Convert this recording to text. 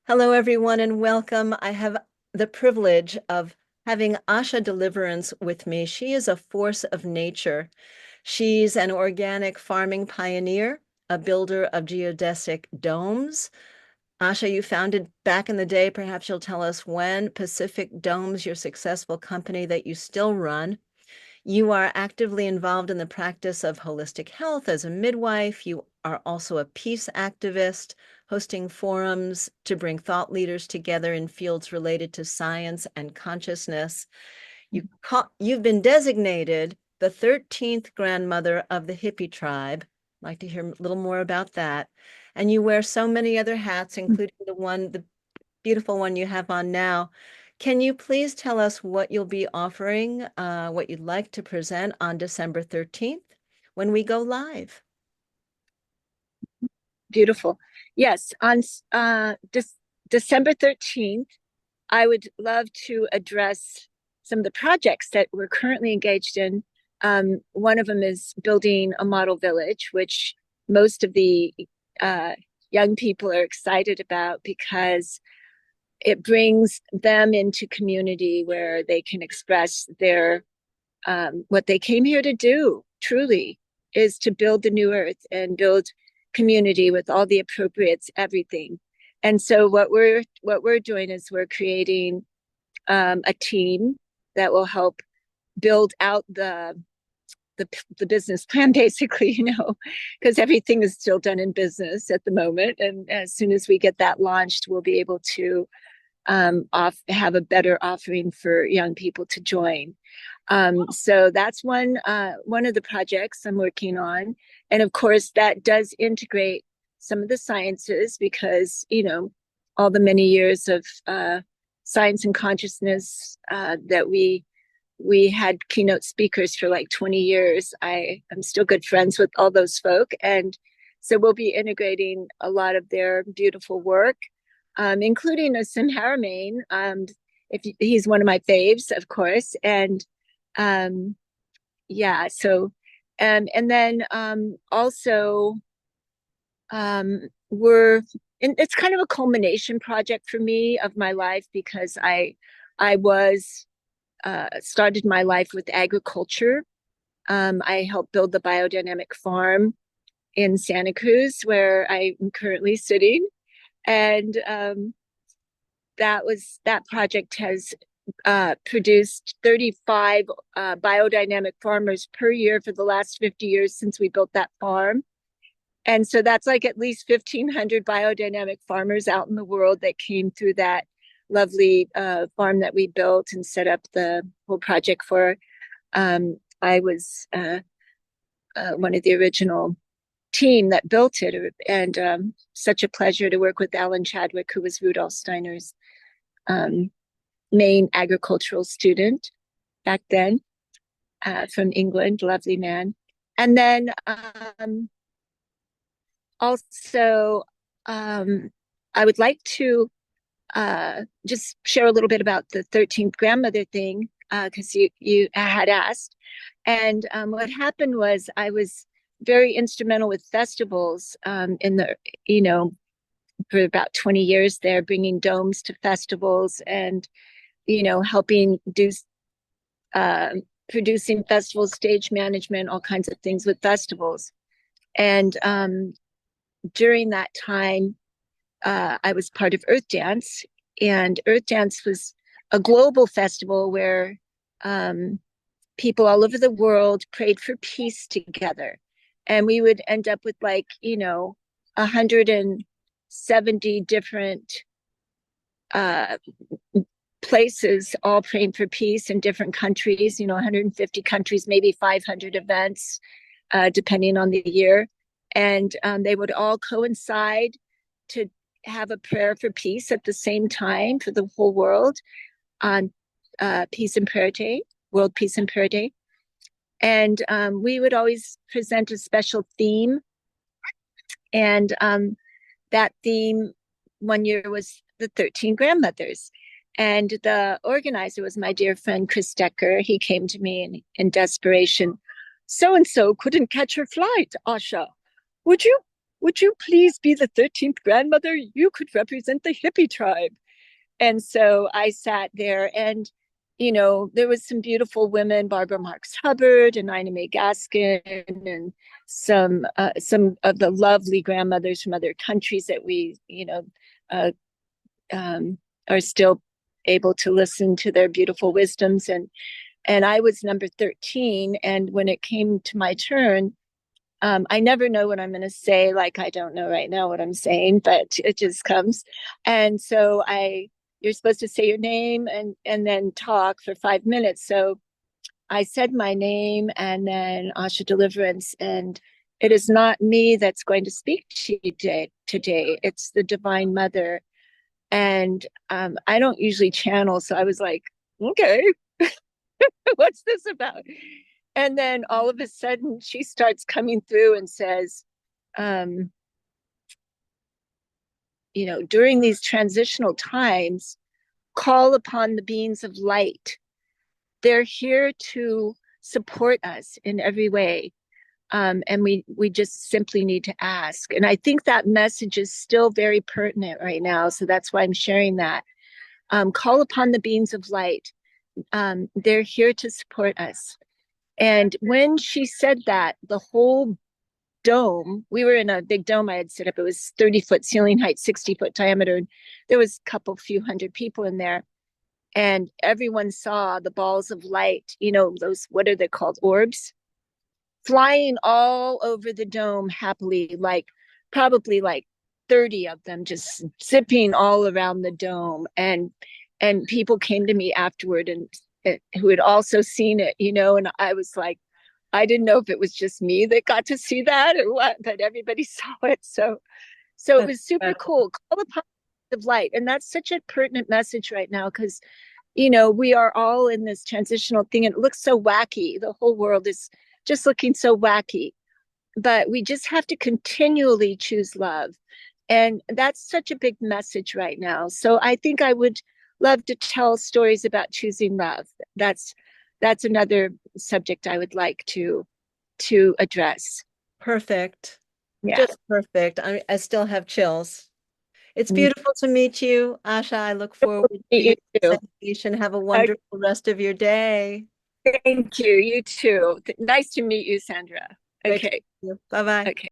Hello, everyone, and welcome. I have the privilege of having Asha Deliverance with me. She is a force of nature. She's an organic farming pioneer, a builder of geodesic domes. Asha, you founded back in the day, perhaps you'll tell us when, Pacific Domes, your successful company that you still run. You are actively involved in the practice of holistic health as a midwife. You are also a peace activist, hosting forums to bring thought leaders together in fields related to science and consciousness. You've been designated the 13th grandmother of the Hippie Tribe. I'd like to hear a little more about that. And you wear so many other hats, including the beautiful one you have on now. Can you please tell us what you'll be offering, what you'd like to present on December 13th when we go live? Beautiful. Yes, on December 13th, I would love to address some of the projects that we're currently engaged in. One of them is building a model village, which most of the uh, young people are excited about because it brings them into community where they can express their what they came here to do. Truly, is to build the new earth and build community with all the appropriates, everything. And so what we're doing is we're creating a team that will help build out the business plan basically, because everything is still done in business at the moment, and as soon as we get that launched, we'll be able to have a better offering for young people to join. So that's one of the projects I'm working on, and of course that does integrate some of the sciences because all the many years of science and consciousness that we had keynote speakers for like 20 years. I'm still good friends with all those folk, and so we'll be integrating a lot of their beautiful work, including a Sim Haramain. If he's one of my faves, of course, and um, yeah. So, and then also we're and it's kind of a culmination project for me of my life because I was started my life with agriculture. I helped build the biodynamic farm in Santa Cruz, where I'm currently sitting, and that project has produced 35 biodynamic farmers per year for the last 50 years since we built that farm. And so that's like at least 1,500 biodynamic farmers out in the world that came through that lovely farm that we built and set up the whole project for. I was one of the original team that built it, and such a pleasure to work with Alan Chadwick, who was Rudolf Steiner's um, main agricultural student back then, from England, lovely man. And then also, I would like to just share a little bit about the 13th grandmother thing, because you had asked. And what happened was I was very instrumental with festivals in the, for about 20 years there, bringing domes to festivals and, helping do uh, producing festivals, stage management, all kinds of things with festivals. And during that time, I was part of Earth Dance, and Earth Dance was a global festival where people all over the world prayed for peace together. And we would end up with 170 different uh, places all praying for peace in different countries, 150 countries, maybe 500 events, depending on the year. And they would all coincide to have a prayer for peace at the same time for the whole world on Peace and Prayer Day, World Peace and Prayer Day. And we would always present a special theme. And that theme one year was the 13 grandmothers. And the organizer was my dear friend, Chris Decker. He came to me in desperation. So and so couldn't catch her flight, Asha. Would you would you please be the 13th grandmother? You could represent the hippie tribe. And so I sat there and, there was some beautiful women, Barbara Marx Hubbard and Ina May Gaskin, and some of the lovely grandmothers from other countries that we, uh, are still able to listen to their beautiful wisdoms. And I was number 13. And when it came to my turn, I never know what I'm going to say. Like, I don't know right now what I'm saying, but it just comes. And so you're supposed to say your name and then talk for 5 minutes. So I said my name and then Asha Deliverance. And it is not me that's going to speak to you today. It's the Divine Mother. And I don't usually channel. So I was like, okay, what's this about? And then all of a sudden she starts coming through and says, um, during these transitional times, call upon the beings of light. They're here to support us in every way. And we just simply need to ask. And I think that message is still very pertinent right now. So that's why I'm sharing that. Call upon the beings of light. They're here to support us. And when she said that, the whole dome, we were in a big dome I had set up. It was 30-foot ceiling height, 60-foot diameter. And there was a couple few hundred people in there. And everyone saw the balls of light, those, what are they called? Orbs, flying all over the dome happily, like probably like 30 of them just zipping all around the dome. And people came to me afterward and who had also seen it, and I was like, I didn't know if it was just me that got to see that or what, but everybody saw it. So it was super cool. Call upon the light. And that's such a pertinent message right now because, we are all in this transitional thing. And it looks so wacky. The whole world is just looking so wacky. But we just have to continually choose love. And that's such a big message right now. So I think I would love to tell stories about choosing love. That's another subject I would like to address. Perfect. Yeah. Just perfect. I still have chills. It's beautiful to meet you, Asha. I look forward to You your too. presentation. Have a Uh, wonderful rest of your day. Thank you. You too. Nice to meet you, Sandra. Great to Okay. meet you. Bye-bye. Okay.